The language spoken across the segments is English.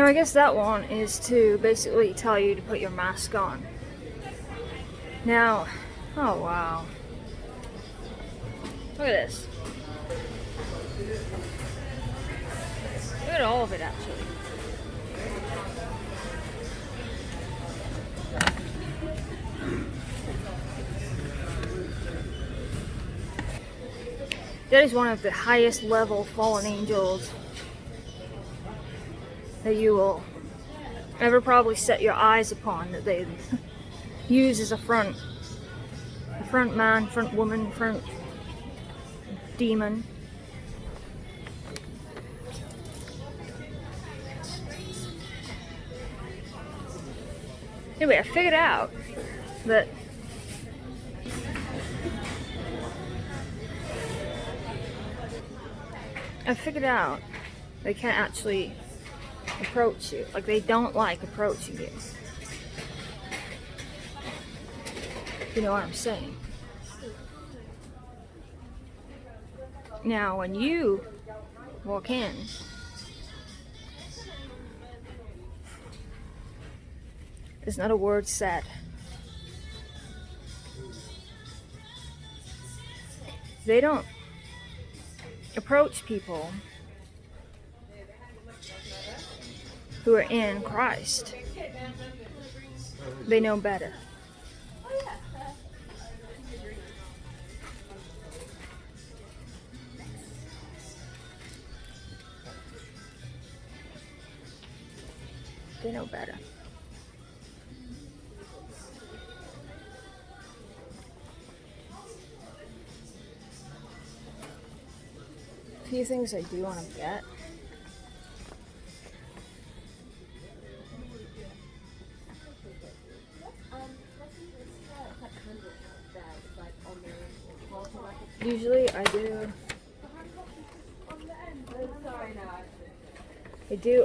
Now I guess that one is to basically tell you to put your mask on. Now, oh wow. Look at this. Look at all of it actually. That is one of the highest level fallen angels that you will ever probably set your eyes upon, that they use as a front man, front woman, front demon. Anyway, I figured out that they can't actually approach you. Like, they don't like approaching you. You know what I'm saying? Now, when you walk in, there's not a word said. They don't approach people who are in Christ. They know better. They know better. A few things I do want to get. Usually I do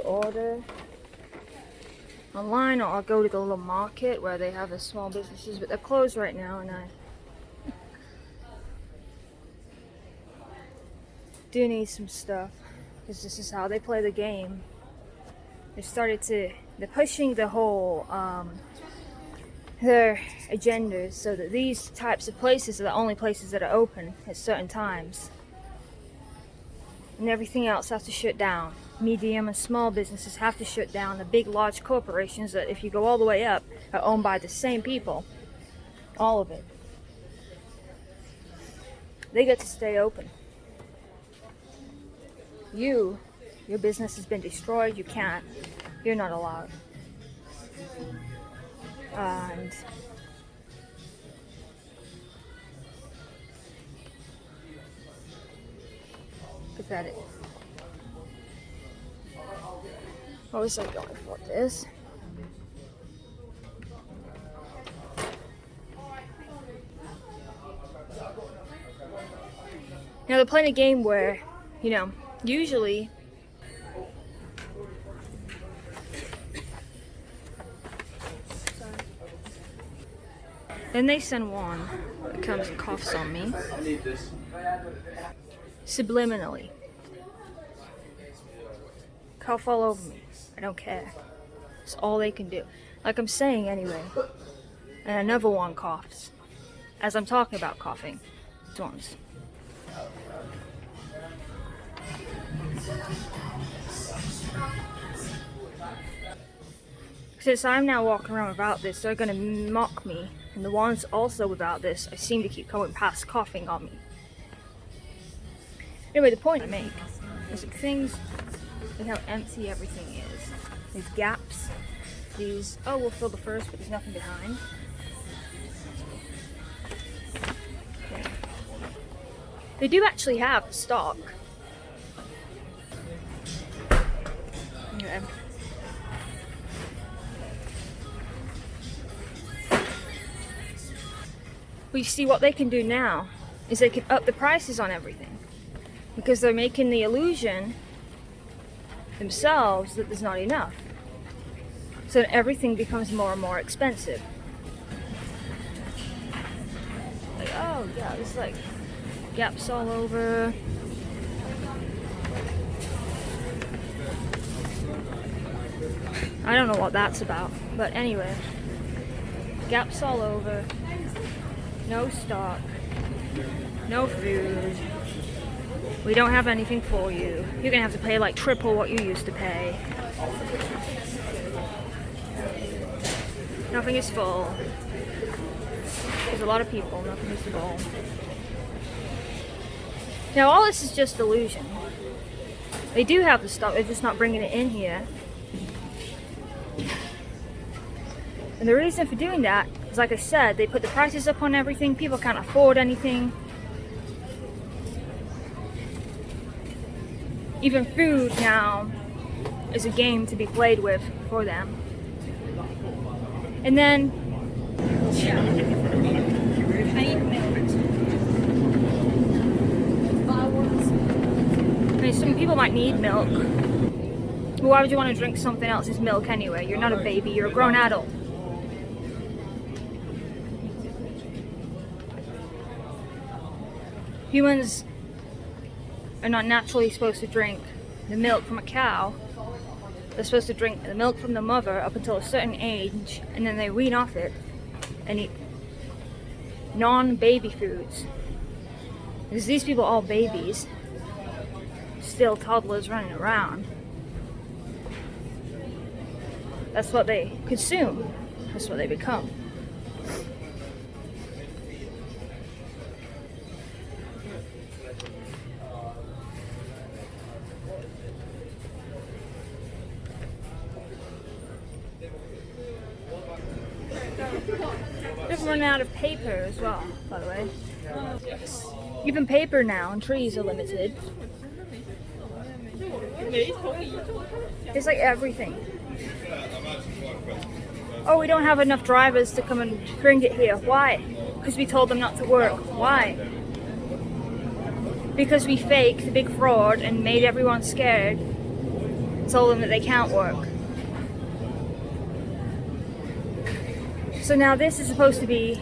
order online, or I'll go to the little market where they have the small businesses, but they're closed right now, and I do need some stuff because this is how they play the game. They're pushing the whole their agendas so that these types of places are the only places that are open at certain times, and everything else has to shut down. Medium and small businesses have to shut down. The big, large corporations that, if you go all the way up, are owned by the same people. All of it. They get to stay open. Your business has been destroyed. You can't. You're not allowed. And pathetic. What was I going for this? Now they're playing a game where, usually then they send one that comes and coughs on me subliminally. Cough all over me. I don't care. It's all they can do. Like I'm saying anyway. And another one coughs. As I'm talking about coughing. These ones. Since I'm now walking around without this, they're gonna mock me. And the ones also without this, I seem to keep going past coughing on me. Anyway, the point I make is that things, look how empty everything is. These gaps, we'll fill the first, but there's nothing behind. Okay. They do actually have stock. Okay. But you see, what they can do now is they can up the prices on everything, because they're making the illusion themselves that there's not enough. So everything becomes more and more expensive. Like, oh yeah, there's like gaps all over. I don't know what that's about. But anyway, gaps all over, no stock, no food. We don't have anything for you. You're gonna have to pay like triple what you used to pay. Nothing is full. There's a lot of people, nothing is full. Now all this is just illusion. They do have the stock, they're just not bringing it in here. And the reason for doing that is, like I said, they put the prices up on everything. People can't afford anything. Even food now is a game to be played with for them. And then I mean, some people might need milk. But why would you want to drink something else's milk anyway? You're not a baby, you're a grown adult. Humans are not naturally supposed to drink the milk from a cow. They're supposed to drink the milk from the mother up until a certain age, and then they wean off it and eat non-baby foods. Because these people are all babies, still toddlers running around. That's what they consume. That's what they become. They've run out of paper as well, by the way. Even paper now and trees are limited. It's like everything. Oh, we don't have enough drivers to come and bring it here. Why? Because we told them not to work. Why? Because we faked the big fraud and made everyone scared. Told them that they can't work. So now this is supposed to be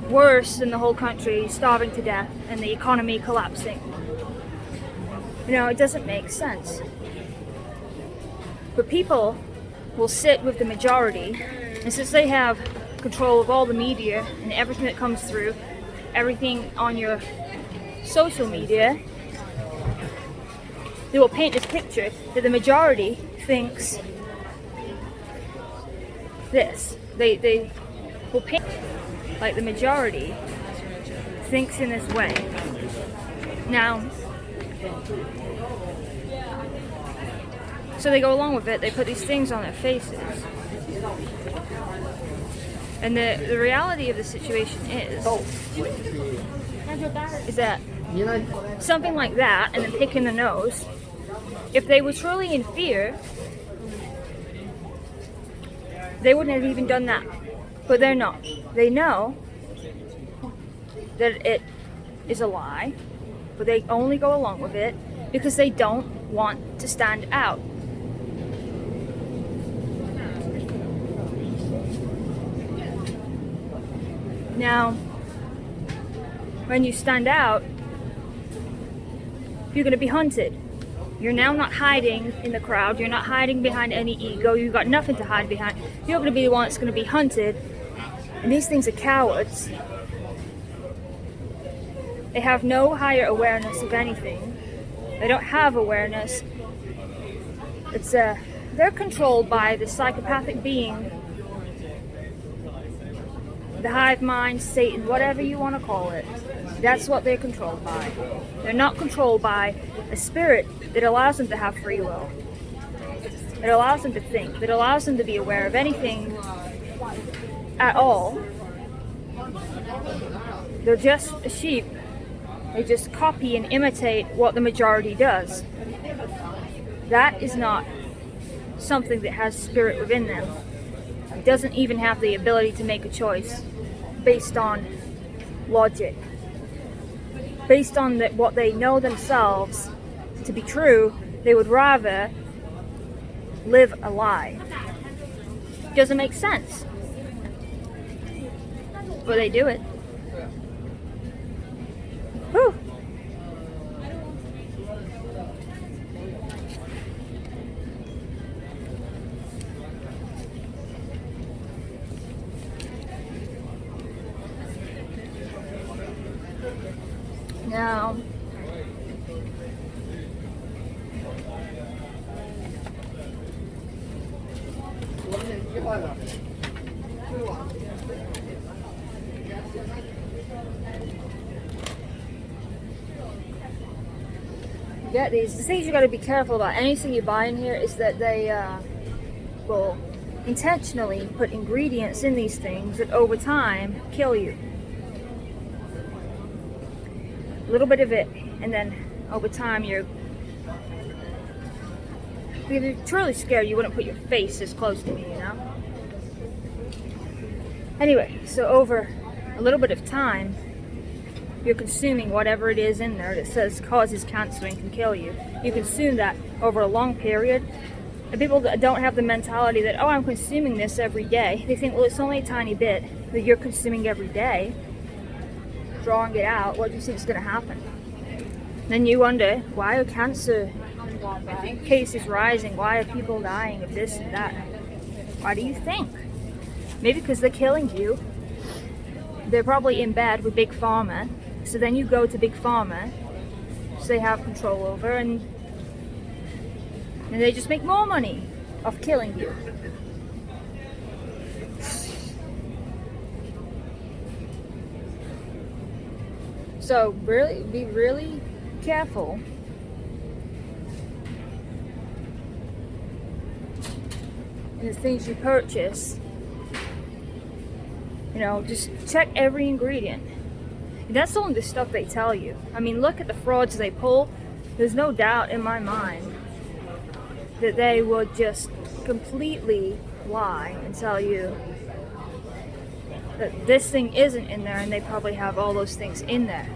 worse than the whole country starving to death and the economy collapsing. You know, it doesn't make sense. But people will sit with the majority, and since they have control of all the media and everything that comes through, everything on your social media, they will paint this picture that the majority thinks this. They will paint like the majority thinks in this way. Now, so they go along with it, they put these things on their faces. And the reality of the situation is that something like that, and then picking the nose, if they were truly in fear, they wouldn't have even done that. But they're not. They know that it is a lie, but they only go along with it because they don't want to stand out. Now, when you stand out, you're going to be hunted. You're now not hiding in the crowd. You're not hiding behind any ego. You've got nothing to hide behind. You're going to be the one that's going to be hunted. And these things are cowards. They have no higher awareness of anything. They don't have awareness. They're controlled by the psychopathic being, the hive mind, Satan, whatever you want to call it. That's what they're controlled by. They're not controlled by a spirit that allows them to have free will. It allows them to think. That allows them to be aware of anything at all. They're just a sheep. They just copy and imitate what the majority does. That is not something that has spirit within them. It doesn't even have the ability to make a choice based on logic. Based on what they know themselves to be true, they would rather live a lie. It doesn't make sense. But they do it. Whew. Now, get these. The things you got to be careful about anything you buy in here is that they will intentionally put ingredients in these things that over time kill you. A little bit of it, and then over time if you're truly scared, you wouldn't put your face this close to me, you know? Anyway, so over a little bit of time, you're consuming whatever it is in there that says causes cancer and can kill you. You consume that over a long period. And people that don't have the mentality that, oh, I'm consuming this every day. They think, well, it's only a tiny bit that you're consuming every day. Drawing it out, what do you think is going to happen? Then you wonder, why are cancer cases rising? Why are people dying of this and that? Why do you think? Maybe because they're killing you. They're probably in bed with Big Pharma. So then you go to Big Pharma, so they have control over, and they just make more money off killing you. So really, be really careful. In the things you purchase. You know, just check every ingredient. And that's only the stuff they tell you. I mean, look at the frauds they pull. There's no doubt in my mind that they would just completely lie and tell you that this thing isn't in there, and they probably have all those things in there.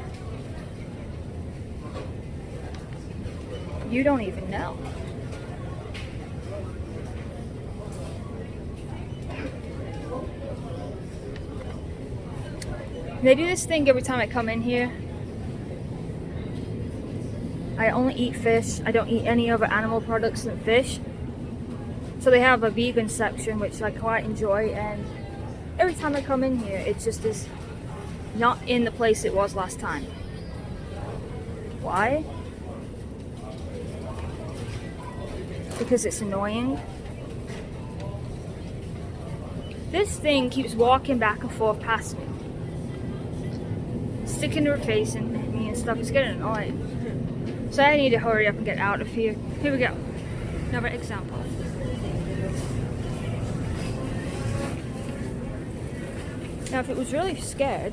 You don't even know. They do this thing every time I come in here. I only eat fish. I don't eat any other animal products than fish. So they have a vegan section, which I quite enjoy, and every time I come in here, it just is not in the place it was last time. Why? Because it's annoying. This thing keeps walking back and forth past me, sticking to her face and me and stuff. It's getting annoying. So I need to hurry up and get out of here. Here we go. Another example. Now, if it was really scared,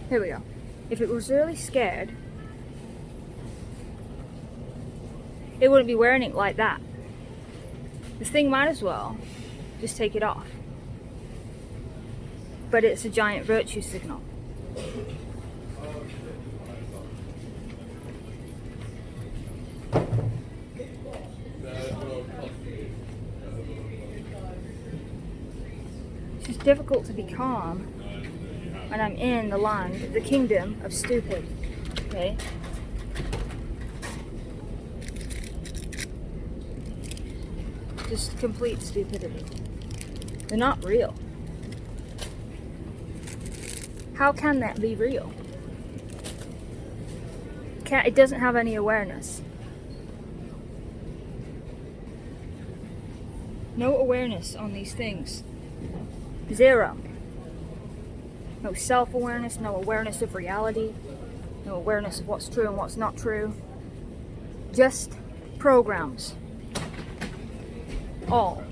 here we go. If it was really scared, it wouldn't be wearing it like that. This thing might as well just take it off. But it's a giant virtue signal. It's just difficult to be calm when I'm in the land, the kingdom of stupid. Okay? Just complete stupidity. They're not real. How can that be real? It doesn't have any awareness. No awareness on these things. Zero. No self-awareness, no awareness of reality, no awareness of what's true and what's not true. Just programs. All.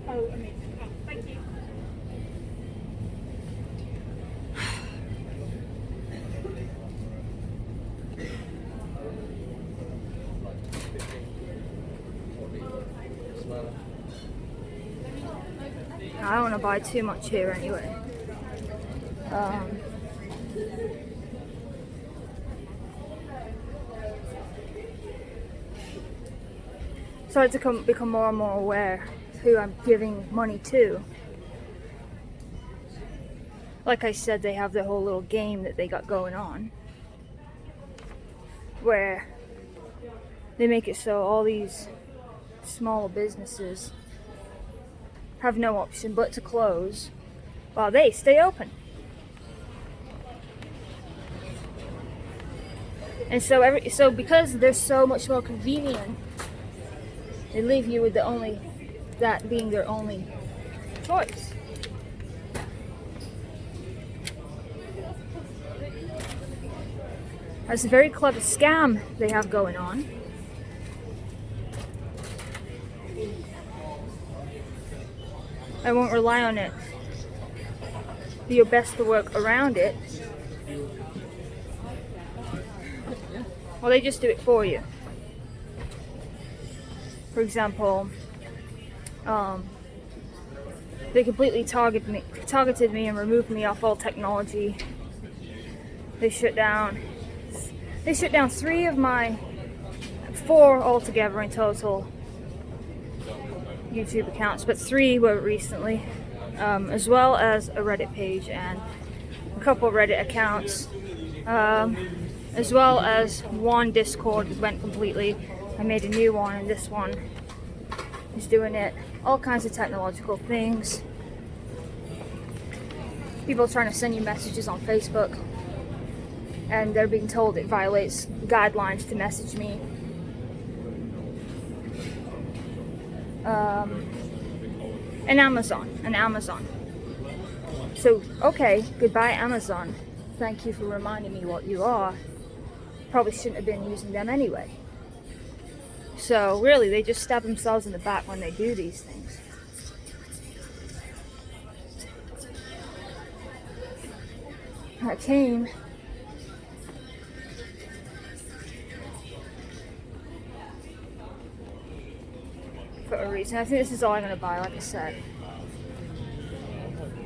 Oh, amazing. Oh, thank you. I don't want to buy too much here anyway. Started to become more and more aware of who I'm giving money to. Like I said, they have the whole little game that they got going on, where they make it so all these small businesses have no option but to close while they stay open. And so because they're so much more convenient, they leave you with that being their only choice. That's a very clever scam they have going on. I won't rely on it. Do your best to work around it. Well, they just do it for you. For example, they completely targeted me and removed me off all technology. They shut down 4 altogether in total YouTube accounts, but 3 were recently, as well as a Reddit page and a couple Reddit accounts, as well as one Discord went completely. I made a new one, and this one is doing it. All kinds of technological things. People trying to send you messages on Facebook, and they're being told it violates guidelines to message me. And Amazon. So, okay, goodbye Amazon. Thank you for reminding me what you are. Probably shouldn't have been using them anyway. So really, they just stab themselves in the back when they do these things. I came for a reason. I think this is all I'm going to buy, like I said.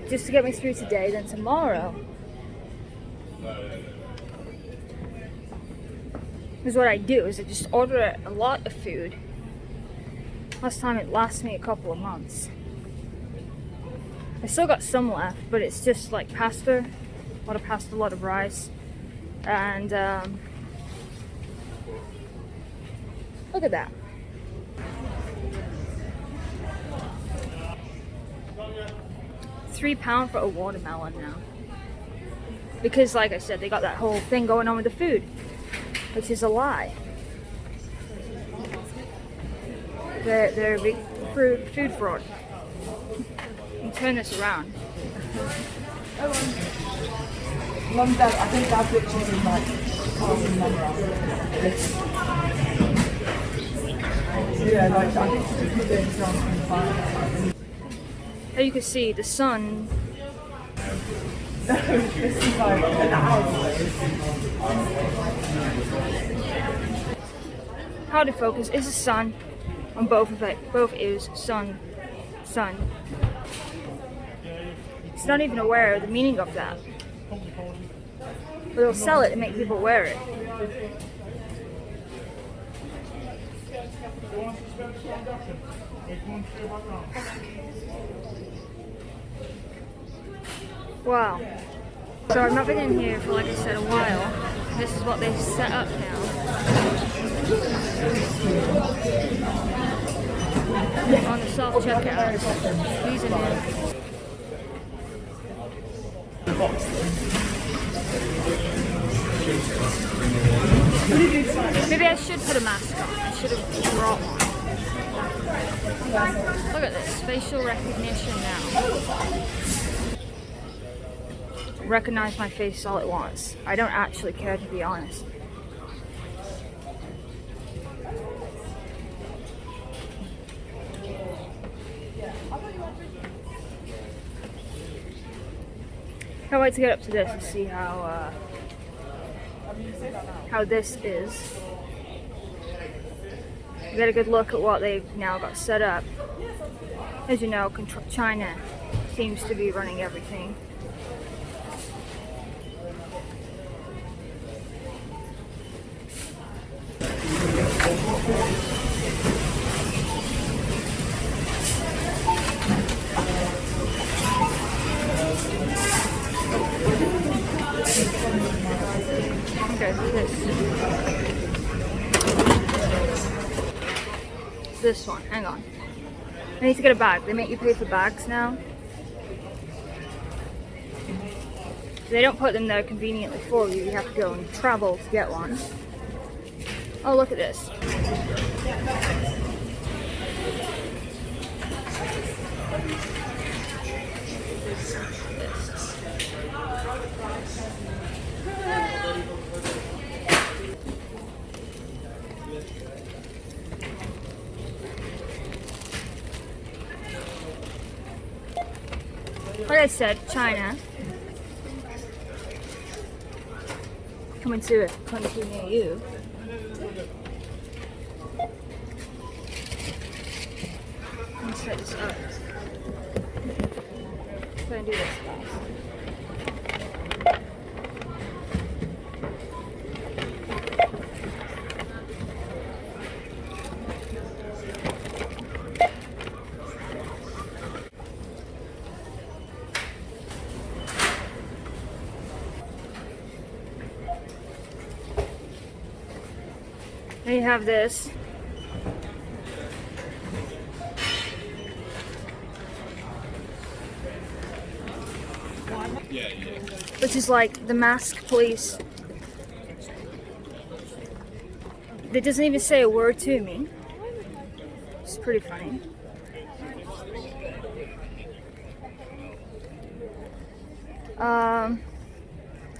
Just to get me through today, then tomorrow is what I do, is I just order a lot of food. Last time it lasted me a couple of months. I still got some left, but it's just like pasta, a lot of rice, and look at that. £3 for a watermelon now. Because like I said, they got that whole thing going on with the food, which is a lie. They're a big food fraud. You turn this around. Mum, Dad, I think Dad's literally like passing number out. Yeah, like I think she's just doing something fine. As you can see, the sun. This is like an hour away. How to focus is the sun on both of it. Both is sun. It's not even aware of the meaning of that. But they'll sell it and make people wear it. Wow. So I've not been in here for, like I said, a while. This is what they set up now. On the self-checkout. These are new. Maybe I should put a mask on. I should have brought one. Look at this. Facial recognition now. Recognize my face all at once. I don't actually care, to be honest. Can't wait to get up to this and see how this is. Get a good look at what they've now got set up. As you know, China seems to be running everything. Okay, this one, hang on. I need to get a bag. They make you pay for bags now. They don't put them there conveniently for you. You have to go and travel to get one. Oh, look at this. Like I said, China. Coming to a country near you. Let's set this up. Try and do this fast. Then you have this. Which is like the mask police. It doesn't even say a word to me. It's pretty funny.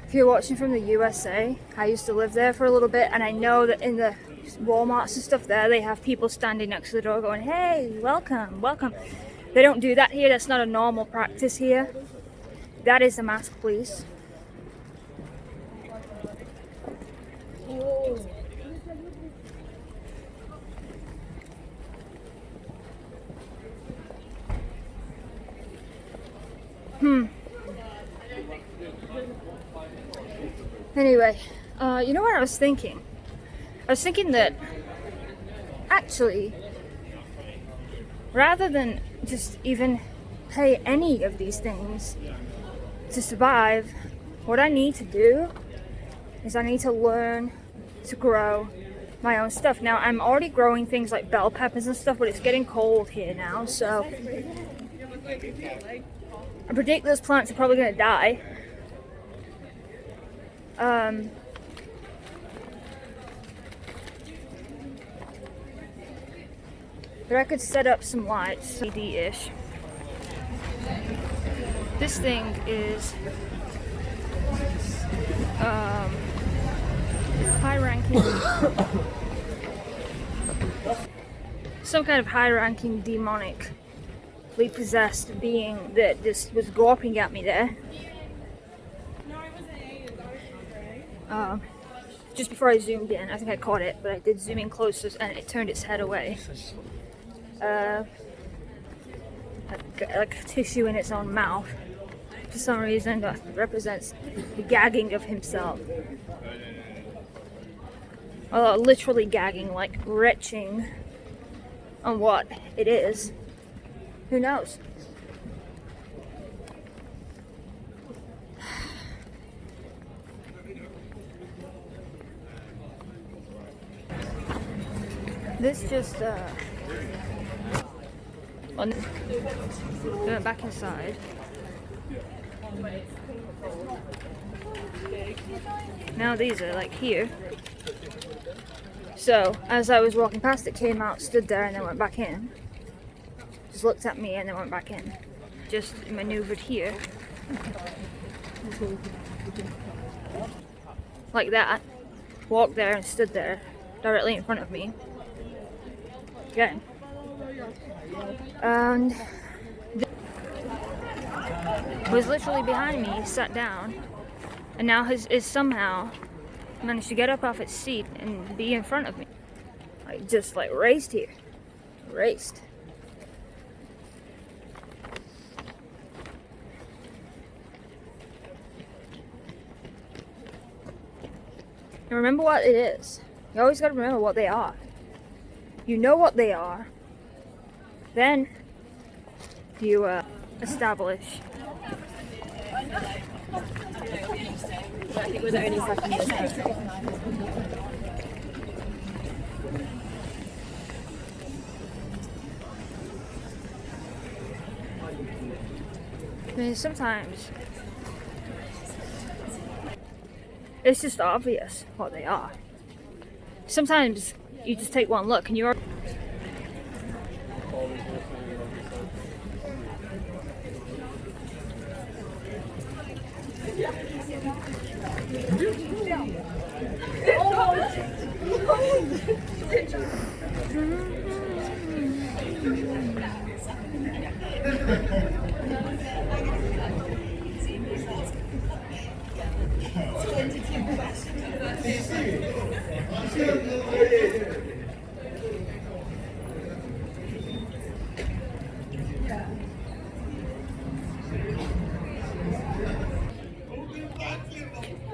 If you're watching from the USA, I used to live there for a little bit, and I know that in the Walmarts and stuff there, they have people standing next to the door going, "Hey, welcome, welcome." They don't do that here. That's not a normal practice here. That is the mask police. Anyway, you know what I was thinking? I was thinking that actually, rather than just even pay any of these things to survive, what I need to do is I need to learn to grow my own stuff. Now, I'm already growing things like bell peppers and stuff, but it's getting cold here now, so I predict those plants are probably going to die. But I could set up some lights, LED-ish. This thing is high-ranking, some kind of high-ranking demonically possessed being that just was gawping at me there. Just before I zoomed in, I think I caught it, but I did zoom in closer and it turned its head away. Like tissue in its own mouth. For some reason, that represents the gagging of himself. Literally gagging, like retching on what it is. Who knows? This just went back inside. Now these are like here. So as I was walking past, it came out, stood there, and then went back in. Just looked at me and then went back in. Just maneuvered here. Like that. Walked there and stood there, directly in front of me. Again. And was literally behind me, sat down, and now is somehow managed to get up off its seat and be in front of me. Like just like raced here. Raced. And remember what it is. You always gotta remember what they are. You know what they are. Then you establish. Were there any questions? I mean, sometimes It's just obvious what they are. Sometimes you just take one look and you're.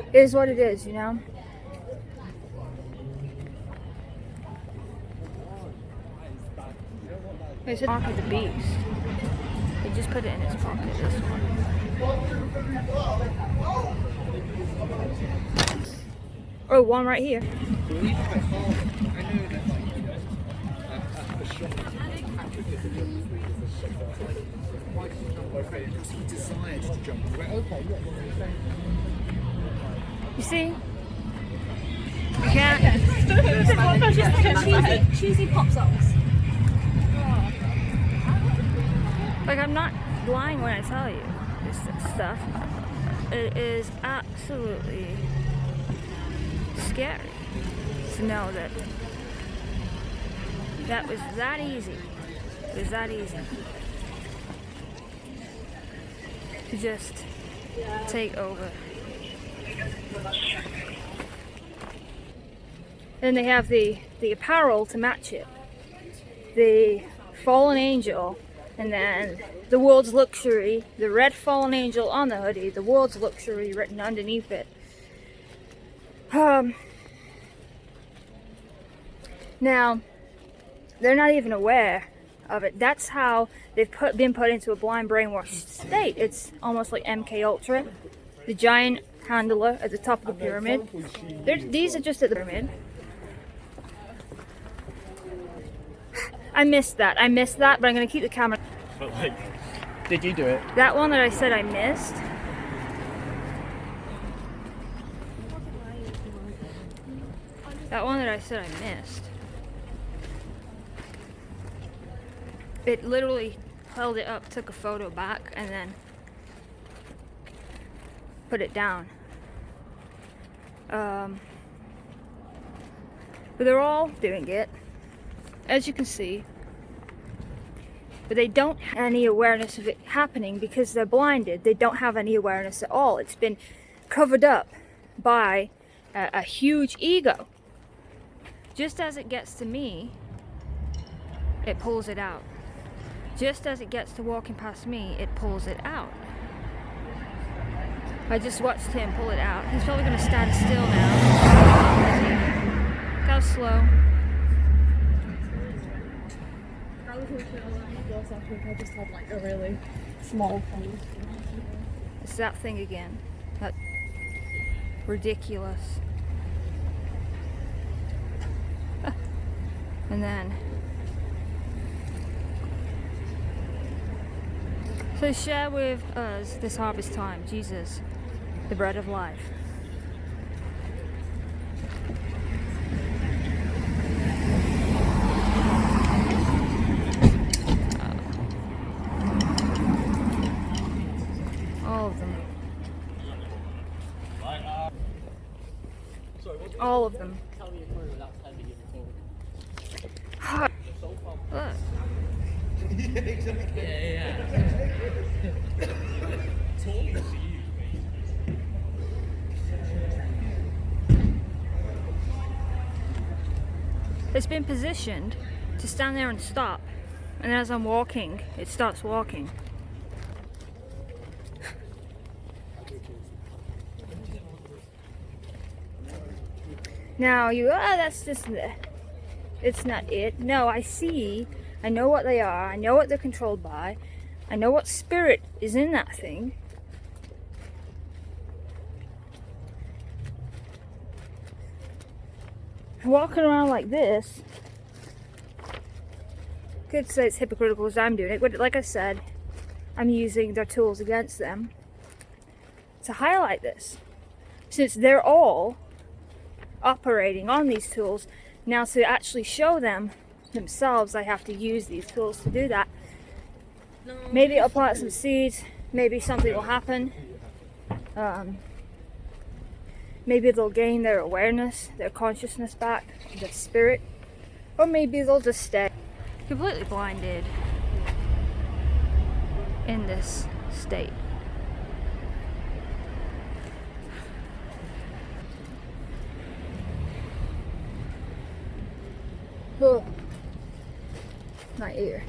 It is what it is, you know? It's a mark of the beast. He just put it in his pocket, this one. Oh, one right here. You see? You can't. Cheesy pop socks. Like, I'm not lying when I tell you this stuff. It is absolutely scary to know that that was that easy. It was that easy to just take over. Then they have the apparel to match it. The fallen angel, and then the world's luxury, the red fallen angel on the hoodie, the world's luxury written underneath it. Now, they're not even aware of it. That's how they've been put into a blind brainwashed state. It's almost like MK Ultra, the giant handler at the top of the pyramid. These are just at the pyramid. I missed that, but I'm gonna keep the camera. But like, did you do it? That one that I said I missed. That one that I said I missed. It literally held it up, took a photo back, and then put it down. But they're all doing it, as you can see. But they don't have any awareness of it happening because they're blinded. They don't have any awareness at all. It's been covered up by a huge ego. Just as it gets to me, it pulls it out. Just as it gets to walking past me, it pulls it out. I just watched him pull it out. He's probably going to stand still now. Go slow. I just had like a really small phone. It's that thing again. That ridiculous. And then so share with us this harvest time, Jesus, the bread of life. All of them. All of them. Look. It's been positioned to stand there and stop, and as I'm walking, it starts walking. Now that's just it's not it. No, I know what they are, I know what they're controlled by, I know what spirit is in that thing. Walking around like this, could say it's hypocritical as I'm doing it, but like I said, I'm using their tools against them to highlight this. since they're all operating on these tools, now to actually show them themselves, I have to use these tools to do that. Maybe I'll plant some seeds, maybe something will happen. Maybe they'll gain their awareness, their consciousness back, their spirit, or maybe they'll just stay completely blinded in this state. Oh, my ear.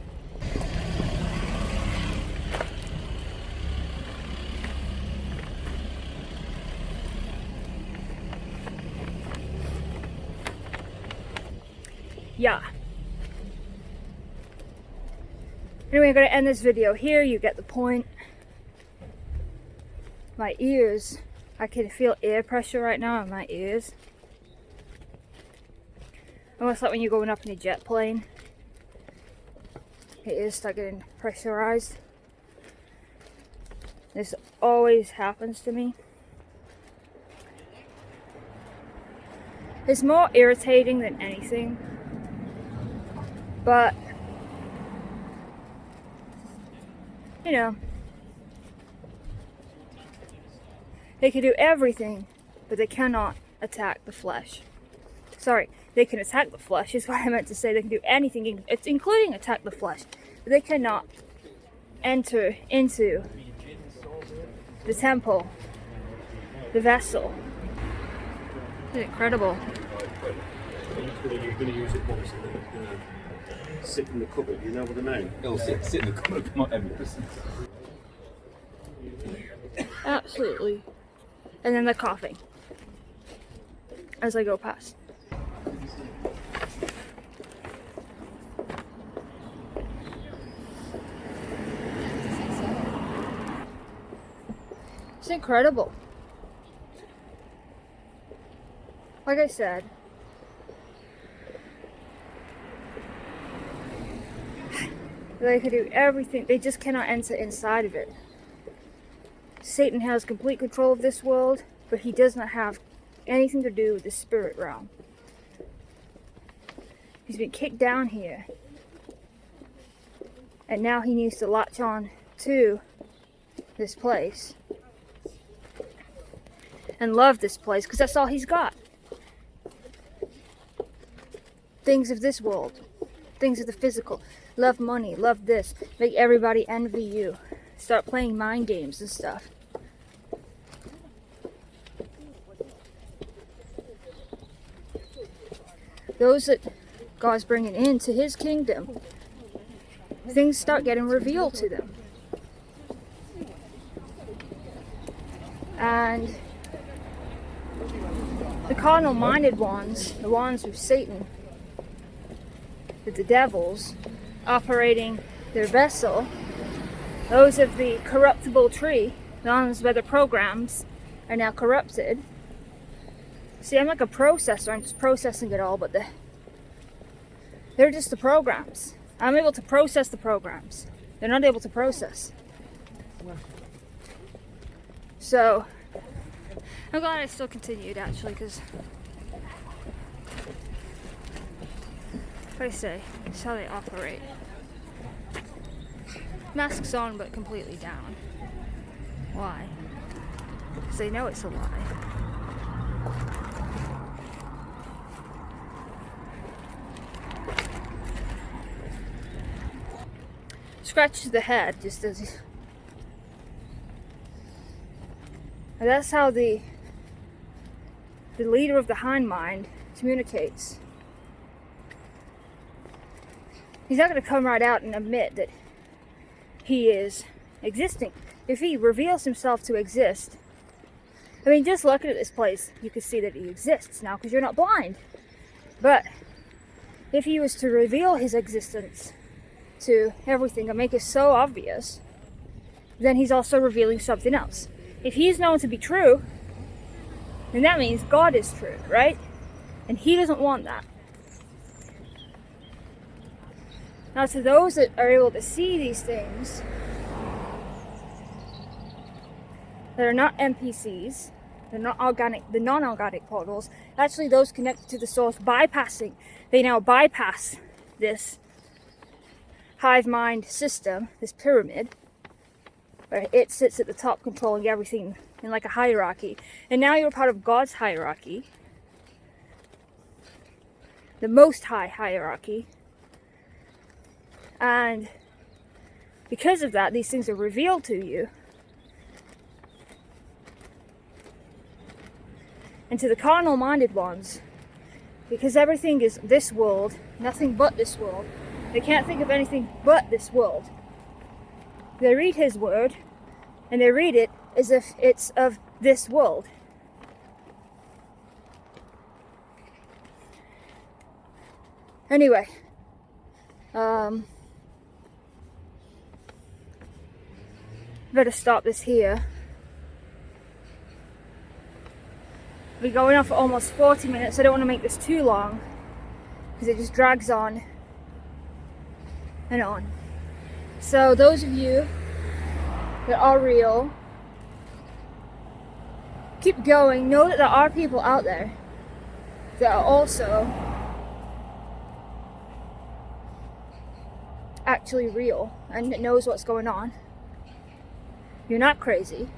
Yeah. Anyway, I'm going to end this video here. You get the point. My ears, I can feel air pressure right now in my ears. Almost like when you're going up in a jet plane. Your ears start getting pressurized. This always happens to me. It's more irritating than anything. But, you know, they can do everything, but they cannot attack the flesh. Sorry, they can attack the flesh is what I meant to say. They can do anything, including attack the flesh. But they cannot enter into the temple, the vessel. It's incredible. You're going to use it once and then it's going to sit in the cupboard, you know what I mean? It'll sit in the cupboard, not every person. Absolutely. And then the coughing as I go past. It's incredible. Like I said, they could do everything. They just cannot enter inside of it. Satan has complete control of this world, but he does not have anything to do with the spirit realm. He's been kicked down here. And now he needs to latch on to this place. And love this place, because that's all he's got. Things of this world. Things of the physical. Love money, love this. Make everybody envy you. Start playing mind games and stuff. Those that God's bringing into his kingdom, things start getting revealed to them. And the carnal-minded ones, the ones with Satan, with the devils, operating their vessel, those of the corruptible tree, the ones where the programs are now corrupted. See, I'm like a processor, I'm just processing it all, but they're just the programs. I'm able to process the programs. They're not able to process. So, I'm glad I still continued actually, because, like I say, it's how they operate. Masks on, but completely down. Why? Because they know it's a lie. Scratches the head, just as. And that's how the leader of the hind mind communicates. He's not going to come right out and admit that he is existing. If he reveals himself to exist, I mean, just looking at this place, you can see that he exists now because you're not blind. But if he was to reveal his existence to everything and make it so obvious, then he's also revealing something else. If he's known to be true, then that means God is true, right? And he doesn't want that. Now, to those that are able to see these things, that are not NPCs, the non-organic portals, actually those connected to the source they now bypass this hive mind system, this pyramid, where it sits at the top controlling everything in like a hierarchy. And now you're part of God's hierarchy, the most high hierarchy. And because of that, these things are revealed to you. And to the carnal minded ones, because everything is this world, nothing but this world, they can't think of anything but this world. They read his word, and they read it as if it's of this world. Anyway, better stop this here. We're going on for almost 40 minutes. I don't want to make this too long because it just drags on and on. So those of you that are real, keep going. Know that there are people out there that are also actually real and that knows what's going on. You're not crazy.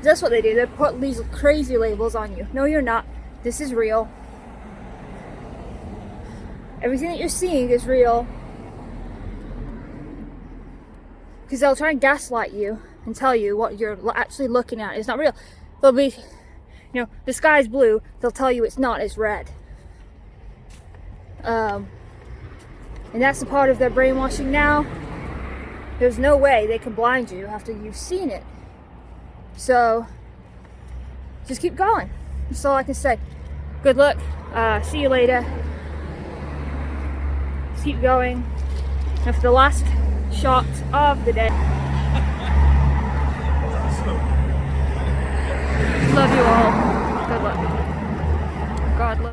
That's what they do. They put these crazy labels on you. No, you're not. This is real. Everything that you're seeing is real. Because they'll try and gaslight you and tell you what you're actually looking at is not real. They'll be, the sky's blue. They'll tell you it's not, it's red. And that's a part of their brainwashing now. There's no way they can blind you after you've seen it. So, just keep going. That's all I can say. Good luck. See you later. Just keep going. And for the last shot of the day. Love you all. Good luck. God love.